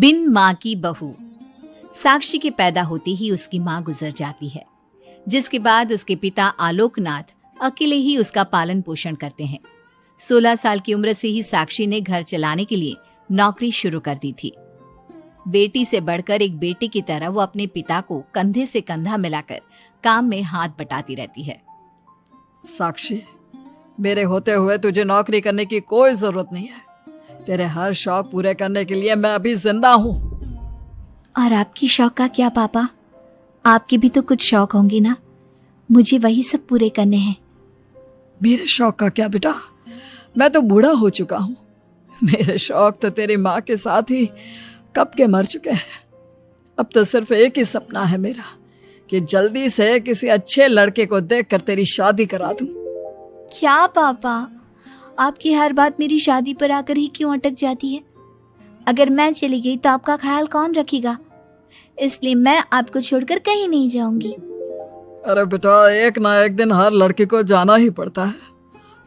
बिन माँ की बहू। साक्षी के पैदा होते ही उसकी माँ गुजर जाती है, जिसके बाद उसके पिता आलोकनाथ अकेले ही उसका पालन पोषण करते हैं। 16 साल की उम्र से ही साक्षी ने घर चलाने के लिए नौकरी शुरू कर दी थी। बेटी से बढ़कर एक बेटे की तरह वो अपने पिता को कंधे से कंधा मिलाकर काम में हाथ बटाती रहती है। साक्षी, मेरे होते हुए तुझे नौकरी करने की कोई जरूरत नहीं है। तेरे हर शौक पूरे करने के लिए मैं अभी जिंदा हूँ। और आपकी शौक का क्या पापा? आपके भी तो कुछ शौक होंगे ना, मुझे वही सब पूरे करने हैं। मेरे शौक का क्या बेटा, मैं तो बूढ़ा हो चुका हूँ। मेरे शौक तो तेरी माँ के साथ ही कब के मर चुके हैं। अब तो सिर्फ एक ही सपना है मेरा कि जल्दी से किसी अच्छे लड़के को देखकर तेरी शादी करा दूं। क्या पापा, आपकी हर बात मेरी शादी पर आकर ही क्यों अटक जाती है? अगर मैं चली गई तो आपका ख्याल कौन रखेगा? इसलिए मैं आपको छोड़कर कहीं नहीं जाऊंगी। अरे बेटा, एक ना एक दिन हर लड़के को जाना ही पड़ता है,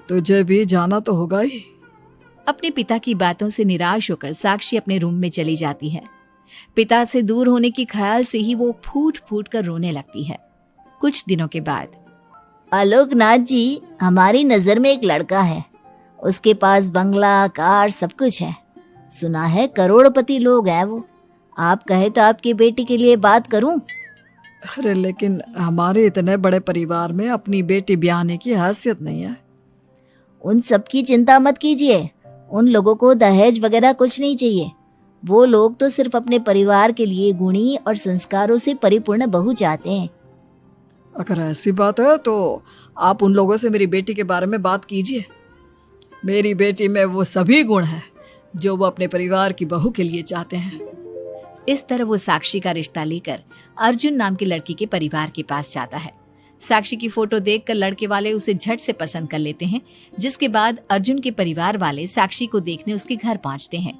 तुझे भी जाना तो होगा ही। अपने पिता की बातों से निराश होकर साक्षी अपने रूम में चली जाती है। पिता से दूर होने के ख्याल से ही वो फूट फूट कर रोने लगती है। कुछ दिनों के बाद, आलोकनाथ जी, हमारी नजर में एक लड़का है। उसके पास बंगला, कार, सब कुछ है। सुना है करोड़पति लोग हैं वो। आप कहे तो आपकी बेटी के लिए बात करूं? अरे लेकिन हमारे इतने बड़े परिवार में अपनी बेटी ब्याहने की हैसियत नहीं है। उन सब की चिंता मत कीजिए। उन लोगों को दहेज वगैरह कुछ नहीं चाहिए। वो लोग तो सिर्फ अपने परिवार के लिए गुणी और संस्कारों से परिपूर्ण बहू चाहते हैं। अगर ऐसी बात है तो आप उन लोगों से मेरी बेटी के बारे में बात कीजिए। मेरी बेटी में वो सभी गुण हैं जो वो अपने परिवार की बहू के लिए चाहते हैं। इस तरह वो साक्षी का रिश्ता लेकर अर्जुन नाम की लड़की के परिवार के पास जाता है। साक्षी की फोटो देखकर लड़के वाले उसे झट से पसंद कर लेते हैं, जिसके बाद अर्जुन के परिवार वाले साक्षी को देखने उसके घर पहुंचते हैं।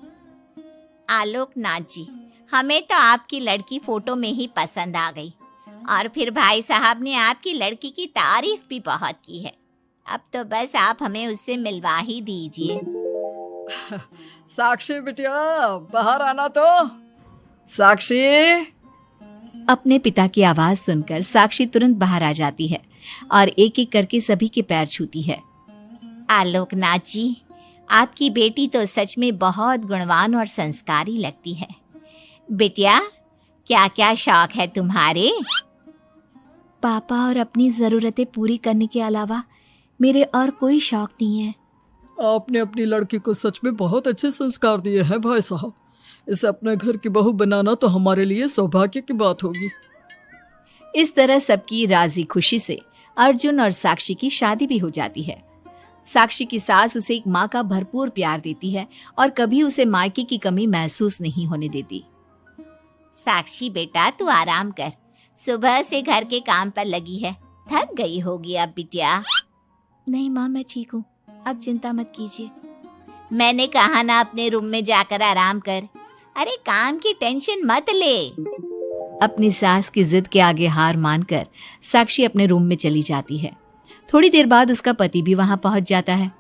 आलोकनाथ जी, हमें तो आपकी लड़की फोटो में ही पसंद आ गई और फिर भाई साहब ने आपकी लड़की की तारीफ भी बहुत की है। अब तो बस आप हमें उससे मिलवा ही दीजिए। साक्षी बिटिया, बाहर आना तो। साक्षी। अपने पिता की आवाज सुनकर साक्षी तुरंत बाहर आ जाती है और एक एक करके सभी के पैर छूती है। आलोकनाथ जी, आपकी बेटी तो सच में बहुत गुणवान और संस्कारी लगती है। बिटिया, क्या क्या शौक है तुम्हारे? पापा, और अपनी जरूरतें पूरी करने के अलावा मेरे और कोई शौक नहीं है। आपने अपनी लड़की को सच में बहुत अच्छे संस्कार दिए हैं भाई साहब। इसे अपने घर की बहू बनाना तो हमारे लिए सौभाग्य की बात होगी। इस तरह सबकी राजी खुशी से अर्जुन और साक्षी की शादी भी हो जाती है। साक्षी की सास उसे एक माँ का भरपूर प्यार देती है और कभी उसे मायके की कमी महसूस नहीं होने देती। साक्षी बेटा, तू आराम कर। सुबह से घर के काम पर लगी है, थक गई होगी अब बिटिया। नहीं माँ, मैं ठीक हूँ, आप चिंता मत कीजिए। मैंने कहा ना, अपने रूम में जाकर आराम कर। अरे काम की टेंशन मत ले। अपनी सास की जिद के आगे हार मानकर साक्षी अपने रूम में चली जाती है। थोड़ी देर बाद उसका पति भी वहां पहुंच जाता है।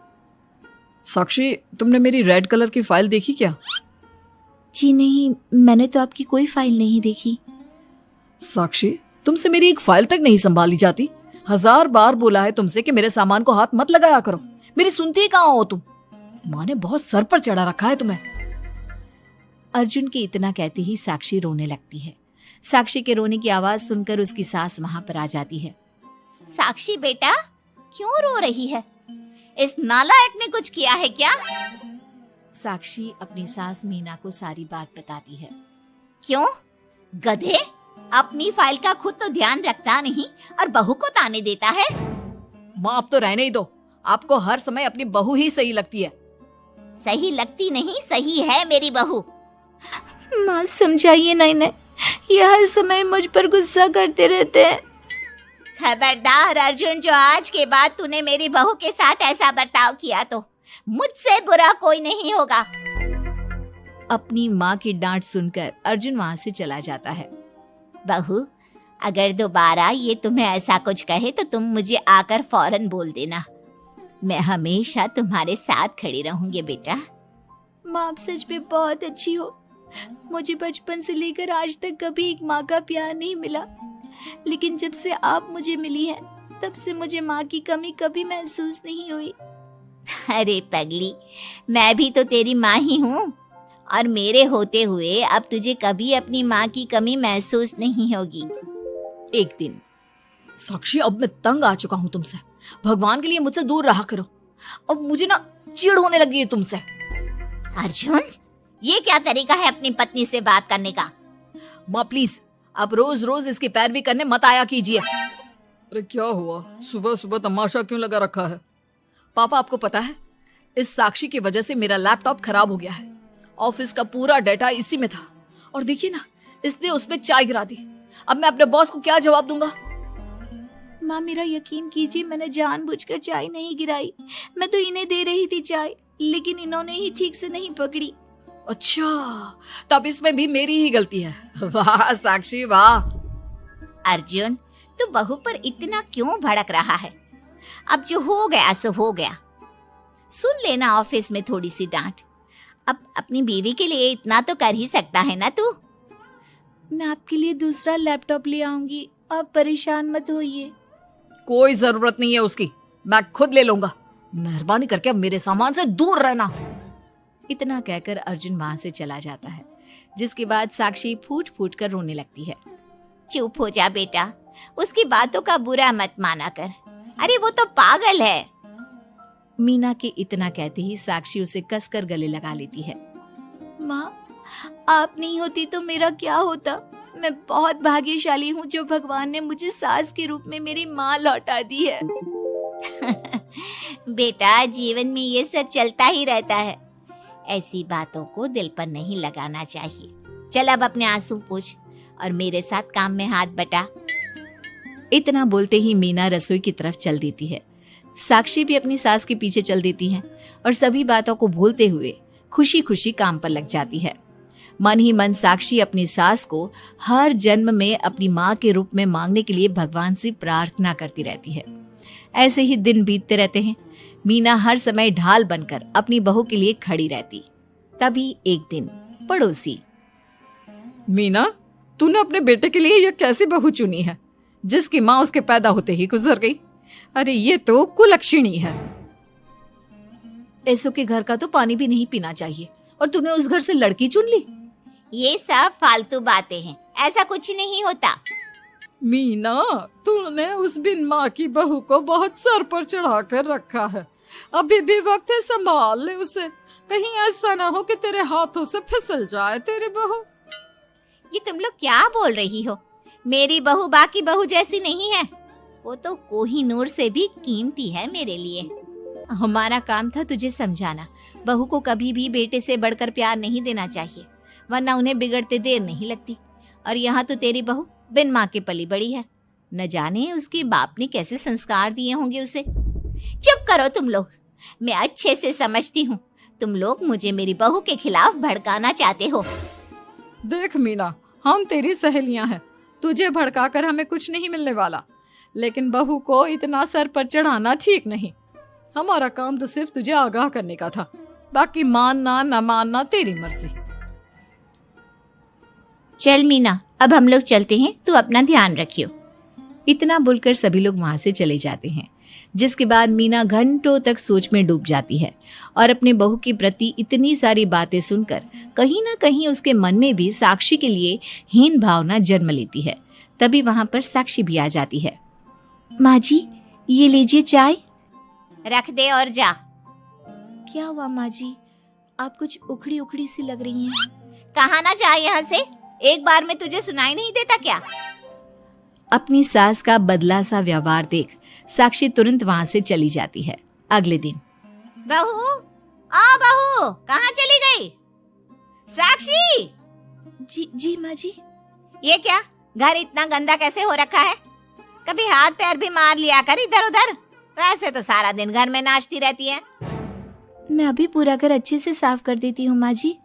साक्षी, तुमने मेरी रेड कलर की फाइल देखी क्या? जी नहीं, मैंने तो आपकी कोई फाइल नहीं देखी। साक्षी, तुमसे मेरी एक फाइल तक नहीं संभाली जाती। 1000 बार बोला है तुमसे कि मेरे सामान को हाथ मत लगाया करो। मेरी सुनती ही कहाँ हो तुम? माँ ने बहुत सर पर चढ़ा रखा है तुम्हें। अर्जुन के इतना कहते ही साक्षी रोने लगती है। साक्षी के रोने की आवाज सुनकर उसकी सास वहां पर आ जाती है। साक्षी बेटा, क्यों रो रही है? इस नालायक ने कुछ किया है क्या? साक्षी अपनी सास मीना को सारी बात बताती है। क्यों? गधे, अपनी फाइल का खुद तो ध्यान रखता नहीं और बहू को ताने देता है। माँ, अब तो रहने ही दो। आपको हर समय अपनी बहू ही सही लगती है। सही लगती नहीं, सही है मेरी बहू। माँ समझाइए ना इन्हें, ये हर समय मुझ पर गुस्सा करते रहते हैं। खबरदार अर्जुन, जो आज के बाद तूने मेरी बहू के साथ ऐसा बर्ताव किया तो मुझसे बुरा कोई नहीं होगा। अपनी माँ की डांट सुनकर अर्जुन वहां से चला जाता है। बहू, अगर दोबारा ये तुम्हें ऐसा कुछ कहे तो तुम मुझे आकर फौरन बोल देना। मैं हमेशा तुम्हारे साथ खड़ी रहूंगी बेटा। माँ, आप सच में बहुत अच्छी हो। मुझे बचपन से लेकर आज तक कभी एक माँ का प्यार नहीं मिला, लेकिन जब से आप मुझे मिली हैं, तब से मुझे माँ की कमी कभी महसूस नहीं हुई। अरे पगली, मैं भी तो तेरी माँ ही हूँ, और मेरे होते हुए अब तुझे कभी अपनी माँ की कमी महसूस नहीं होगी। एक दिन, साक्षी, अब मैं तंग आ चुका हूँ तुमसे। भगवान के लिए मुझसे दूर रहा करो। अब मुझे ना चिढ़ होने लगी है तुमसे। अर्जुन, ये क्या तरीका है अपनी पत्नी से बात करने का? माँ प्लीज, आप रोज रोज इसकी पैरवी करने मत आया कीजिए। अरे क्या हुआ, सुबह सुबह तमाशा क्यों लगा रखा है? पापा, आपको पता है, इस साक्षी की वजह से मेरा लैपटॉप खराब हो गया है। ऑफिस का पूरा डाटा इसी में था, और देखिए ना, इसने उसमें चाय गिरा दी। अब मैं अपने बॉस को क्या जवाब दूंगा? माँ मेरा यकीन कीजिए, मैंने जानबूझकर चाय नहीं गिराई। मैं तो इन्हें दे रही थी चाय, लेकिन इन्होंने ही ठीक से नहीं पकड़ी। अच्छा, तब इसमें भी मेरी ही गलती है। वाह साक्षी वाह। अर्जुन, तू बहू पर इतना क्यों भड़क रहा है? अब जो हो गया सो हो गया। सुन लेना ऑफिस में थोड़ी सी डांट। अब अपनी बीवी के लिए इतना तो कर ही सकता है ना तू। मैं आपके लिए दूसरा लैपटॉप ले आऊंगी, आप परेशान मत होइए। कोई जरूरत नहीं है उसकी, मैं खुद ले लूंगा। मेहरबानी करके अब मेरे सामान से दूर रहना। इतना कहकर अर्जुन वहां से चला जाता है, जिसके बाद साक्षी फूट फूट कर रोने लगती है। चुप हो जा बेटा, उसकी बातों का बुरा मत माना कर। अरे वो तो पागल है। मीना के इतना कहते ही साक्षी उसे कसकर गले लगा लेती है। माँ, आप नहीं होती तो मेरा क्या होता? मैं बहुत भाग्यशाली हूँ जो भगवान ने मुझे सास के रूप में मेरी माँ लौटा दी है। बेटा, जीवन में ये सब चलता ही रहता है, ऐसी बातों को दिल पर नहीं लगाना चाहिए। चल अब अपने आंसू पोंछ और मेरे साथ काम में हाथ बटा। इतना बोलते ही मीना रसोई की तरफ चल देती है। साक्षी भी अपनी सास के पीछे चल देती है और सभी बातों को भूलते हुए खुशी खुशी काम पर लग जाती है। मन ही मन साक्षी अपनी सास को हर जन्म में अपनी माँ के रूप में मांगने के लिए भगवान से प्रार्थना करती रहती है। ऐसे ही दिन बीतते रहते हैं। मीना हर समय ढाल बनकर अपनी बहू के लिए खड़ी रहती। तभी एक दिन पड़ोसी, मीना, तूने अपने बेटे के लिए यह कैसी बहू चुनी है, जिसकी माँ उसके पैदा होते ही गुजर गई? अरे ये तो कुलक्षणी है। ऐसों के घर का तो पानी भी नहीं पीना चाहिए, और तूने उस घर से लड़की चुन ली। ये सब फालतू बातें हैं, ऐसा कुछ नहीं होता। मीना, तूने उस बिन माँ की बहू को बहुत सर पर चढ़ा कर रखा है। अभी भी वक्त है, संभाल ले उसे। कहीं ऐसा ना हो कि तेरे हाथों से फिसल जाए तेरी बहू। ये तुम लोग क्या बोल रही हो? मेरी बहू बाकी बहू जैसी नहीं है, वो तो कोहिनूर से भी कीमती है मेरे लिए। हमारा काम था तुझे समझाना। बहू को कभी भी बेटे से बढ़कर प्यार नहीं देना चाहिए, वरना उन्हें बिगड़ते देर नहीं लगती। और यहाँ तो तेरी बहू बिन माँ के पली बड़ी है। न जाने उसके बाप ने कैसे संस्कार दिए होंगे उसे। चुप करो तुम लोग, मैं अच्छे से समझती हूँ तुम लोग मुझे मेरी बहू के खिलाफ भड़काना चाहते हो। देख मीना, हम तेरी सहेलियां हैं, तुझे भड़काकर हमें कुछ नहीं मिलने वाला, लेकिन बहू को इतना सर पर चढ़ाना ठीक नहीं। हमारा काम तो सिर्फ तुझे आगाह करने का था, बाकी मानना न मानना तेरी मर्जी। चल मीना, अब हम लोग चलते हैं, तू अपना ध्यान रखियो। इतना बोलकर सभी लोग वहां से चले जाते हैं, जिसके बाद मीना घंटों तक सोच में डूब जाती है और अपने बहू के प्रति इतनी सारी बातें सुनकर कहीं ना कहीं उसके मन में भी साक्षी के लिए हीन भावना जन्म लेती है। तभी वहां पर साक्षी भी आ जाती है। माँ जी, ये लीजिए चाय। रख दे और जा। क्या हुआ माँ जी, आप कुछ उखड़ी उखड़ी सी लग रही हैं। कहाँ ना जाए यहाँ से, एक बार में तुझे सुनाई नहीं देता क्या? अपनी सास का बदला सा व्यवहार देख साक्षी तुरंत वहां से चली जाती है। अगले दिन, बहू, बहू कहाँ चली गई? साक्षी! जी माँ जी। ये क्या, घर इतना गंदा कैसे हो रखा है? कभी हाथ पैर भी मार लिया कर इधर उधर, वैसे तो सारा दिन घर में नाचती रहती है। मैं अभी पूरा घर अच्छे से साफ कर देती हूँ माँ जी।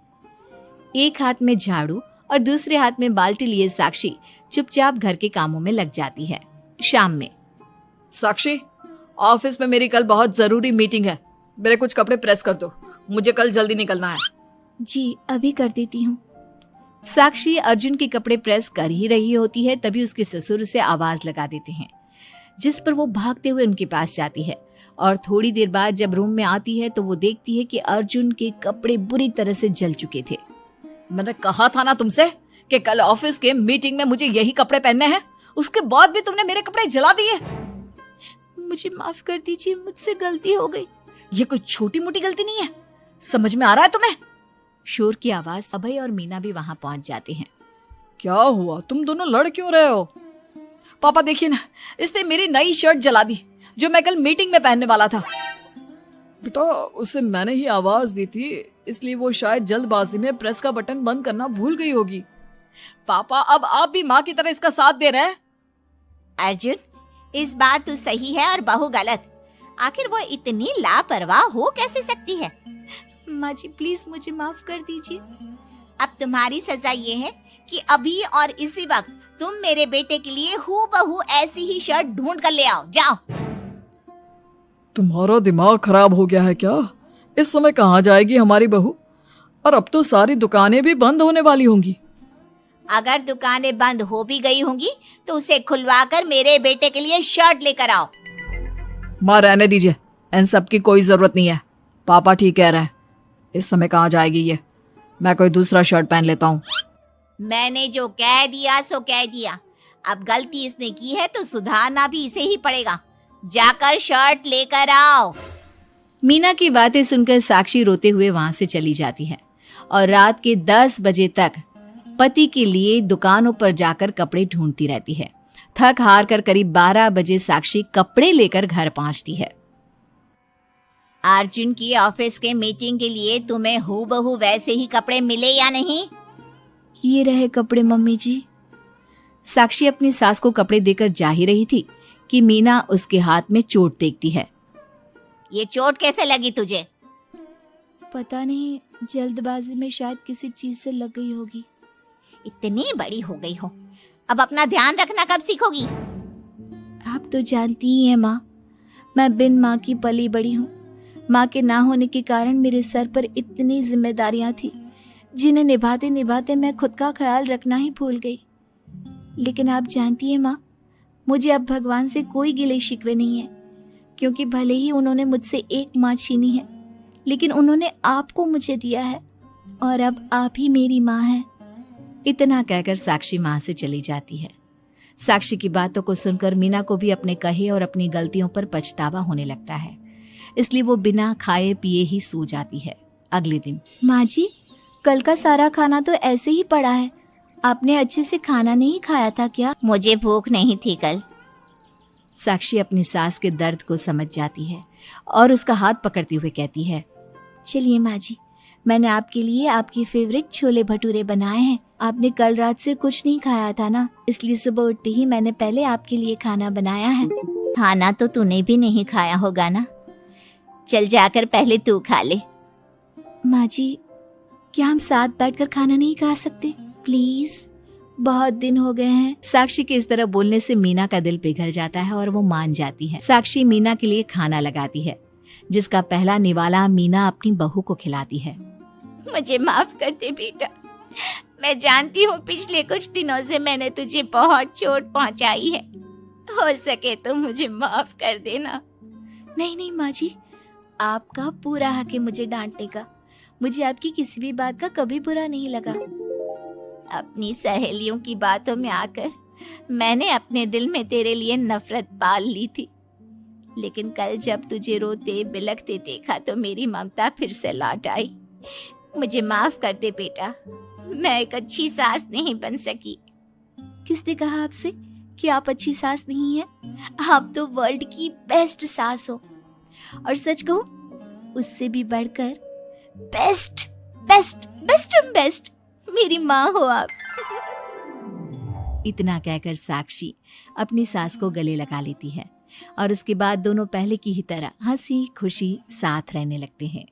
एक हाथ में झाड़ू और दूसरे हाथ में बाल्टी लिए साक्षी चुपचाप घर के कामों में लग जाती है। शाम में, साक्षी, ऑफिस में मेरी कल बहुत जरूरी मीटिंग है, मेरे कुछ कपड़े प्रेस कर दो, मुझे कल जल्दी निकलना है। जी अभी कर देती हूँ। साक्षी अर्जुन के कपड़े प्रेस कर ही रही होती है, तभी उसके ससुर उसे आवाज लगा देते हैं, जिस पर वो भागते हुए उनके पास जाती है। और थोड़ी देर बाद जब रूम में आती है तो वो देखती है कि अर्जुन के कपड़े बुरी तरह से जल चुके थे। मैंने कहा था ना तुमसे कि कल ऑफिस के मीटिंग में मुझे यही कपड़े पहनने हैं, उसके बाद भी तुमने मेरे कपड़े जला दिए। मुझे माफ कर दीजिए, मुझसे गलती हो गई। ये कोई छोटी मोटी गलती नहीं है, समझ में आ रहा है तुम्हें? शोर की आवाज अभय और मीना भी वहां पहुंच जाते हैं। क्या हुआ, तुम दोनों लड़ क्यों रहे हो? पापा देखिए ना, इसने मेरी नई शर्ट जला दी जो मैं कल मीटिंग में पहनने वाला था। बेटा उसे मैंने ही आवाज दी थी, इसलिए वो शायद जल्दबाजी में प्रेस का बटन बंद करना भूल गई होगी। पापा अब आप भी माँ की तरह इसका साथ दे रहे हैं। अर्जुन, इस बार तू सही है और बहू गलत। आखिर वो इतनी लापरवाह हो कैसे सकती है? माँ जी प्लीज मुझे माफ कर दीजिए। अब तुम्हारी सजा ये है कि अभी और इसी वक्त तुम मेरे बेटे के लिए हूबहू ऐसी ही शर्ट ढूंढ कर ले आओ। जाओ। तुम्हारा दिमाग खराब हो गया है क्या? इस समय कहाँ जाएगी हमारी बहू? और अब तो सारी दुकानें भी बंद होने वाली होंगी। अगर दुकानें बंद हो भी गई होंगी तो उसे खुलवाकर मेरे बेटे के लिए शर्ट लेकर आओ। माँ रहने दीजिए, इन सब की कोई जरूरत नहीं है। पापा ठीक कह रहे हैं, इस समय कहाँ जाएगी ये? मैं कोई दूसरा शर्ट पहन लेता हूँ। मैंने जो कह दिया सो कह दिया। अब गलती इसने की है तो सुधारना भी इसे ही पड़ेगा। जाकर शर्ट लेकर आओ। मीना की बातें सुनकर साक्षी रोते हुए वहां से चली जाती है और रात के 10 बजे तक पति के लिए दुकानों पर जाकर कपड़े ढूंढती रहती है। थक हार कर करीब 12 बजे साक्षी कपड़े लेकर घर पहुंचती है। अर्जुन की ऑफिस के मीटिंग के लिए तुम्हें हूबहू वैसे ही कपड़े मिले या नहीं? ये रहे कपड़े मम्मी जी। साक्षी अपनी सास को कपड़े देकर जा ही रही थी कि मीना उसके हाथ में चोट देखती है। ये चोट कैसे लगी तुझे? पता नहीं, जल्दबाजी में शायद किसी चीज से लग गई होगी। इतनी बड़ी हो गई हो, अब अपना ध्यान रखना कब सीखोगी? आप तो जानती ही हैं माँ, मैं बिन माँ की पली बड़ी हूँ। माँ के ना होने के कारण मेरे सर पर इतनी जिम्मेदारियां थी जिन्हें निभाते निभाते मैं खुद का ख्याल रखना ही भूल गई। लेकिन आप जानती हैं माँ, मुझे अब भगवान से कोई गिले शिकवे नहीं है, क्योंकि भले ही उन्होंने मुझसे एक माँ छीनी है, लेकिन उन्होंने आपको मुझे दिया है और अब आप ही मेरी माँ हैं। इतना कहकर साक्षी माँ से चली जाती है। साक्षी की बातों को सुनकर मीना को भी अपने कहे और अपनी गलतियों पर पछतावा होने लगता है, इसलिए वो बिना खाए पिए ही सो जाती है। अगले दिन, माँ जी कल का सारा खाना तो ऐसे ही पड़ा है, आपने अच्छे से खाना नहीं खाया था क्या? मुझे भूख नहीं थी कल। साक्षी अपनी सास के दर्द को समझ जाती है और उसका हाथ पकड़ते हुए कहती है, चलिए माँ जी, मैंने आपके लिए आपकी फेवरेट छोले भटूरे बनाए हैं। आपने कल रात से कुछ नहीं खाया था ना, इसलिए सुबह उठते ही मैंने पहले आपके लिए खाना बनाया है। खाना तो तूने भी नहीं खाया होगा ना, चल जाकर पहले तू खा ले। माँ जी क्या हम साथ बैठकर खाना नहीं खा सकते प्लीज? बहुत दिन हो गए हैं। साक्षी के इस तरह बोलने से मीना का दिल पिघल जाता है और वो मान जाती है। साक्षी मीना के लिए खाना लगाती है, जिसका पहला निवाला मीना अपनी बहू को खिलाती है। मुझे माफ कर दे बेटा, मैं जानती हूँ पिछले कुछ दिनों से मैंने तुझे बहुत चोट पहुँचाई है, हो सके तो मुझे माफ कर देना। नहीं नहीं माँ जी, आपका पूरा हक है मुझे डांटने का। मुझे आपकी किसी भी बात का कभी बुरा नहीं लगा। अपनी सहेलियों की बातों में आकर मैंने अपने दिल में तेरे लिए नफरत पाल ली थी, लेकिन कल जब तुझे रोते बिलखते देखा तो मेरी ममता फिर से लौट आई। मुझे माफ कर दे बेटा, मैं एक अच्छी सास नहीं बन सकी। किसने कहा आपसे कि आप अच्छी सास नहीं हैं? आप तो वर्ल्ड की बेस्ट सास हो, और सच कहूं उससे भी बढ़कर बेस्ट बेस्ट बेस्ट बेस्ट मेरी माँ हो आप। इतना कहकर साक्षी अपनी सास को गले लगा लेती है और उसके बाद दोनों पहले की ही तरह हंसी खुशी साथ रहने लगते हैं।